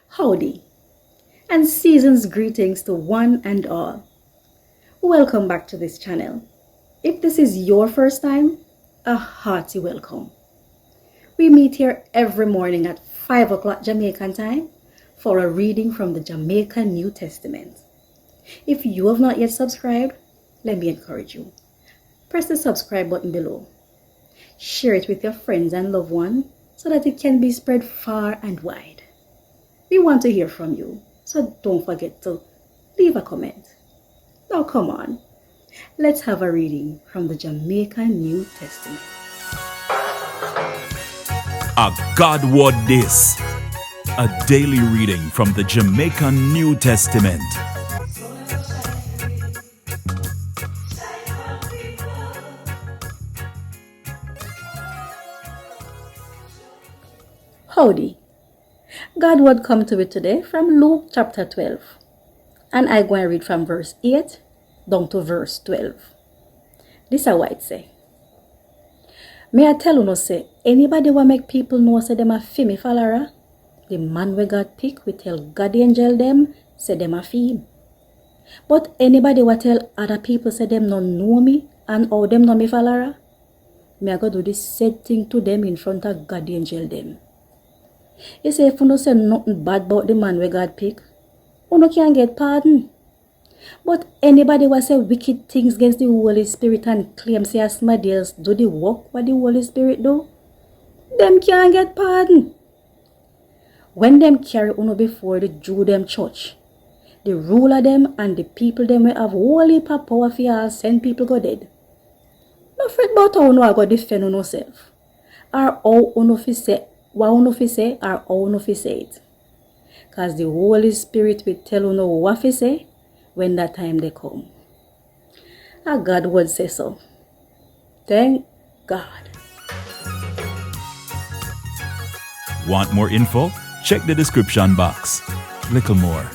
Howdy, and season's greetings to one and all. Welcome back to this channel. If this is your first time, a hearty welcome. We meet here every morning at 5 o'clock Jamaican time for a reading from the Jamaican New Testament. If you have not yet subscribed, let me encourage you. Press the subscribe button below. Share it with your friends and loved ones so that it can be spread far and wide. We want to hear from you, so don't forget to leave a comment. Now come on, let's have a reading from the Jamaican New Testament. A God Word This, a daily reading from the Jamaican New Testament. Howdy. God word come to it today from Luke chapter 12. And I go and read from verse 8 down to verse 12. This is what it say. May I tell you no say, anybody wa make people know say them a fi me follower, the man we God pick we tell God angel them say them a fi him. But anybody wa tell other people say them no know me and how them no me follower, me I go do this said thing to them in front of God angel them. You say if you no say nothing bad about the man we God pick, you no can get pardon. But anybody who say wicked things against the Holy Spirit and claim say somebody else do the work what the Holy Spirit do, them can't get pardon. When them carry uno before the Jew them church, the ruler them and the people them will have holy power for send people go dead. No fret about how uno go defend uno self, or how uno fi say what uno fi say or how uno fi say it. Cause the Holy Spirit will tell uno what fi say when that time they come. A God word say so. Thank God. Want more info? Check the description box. Little more.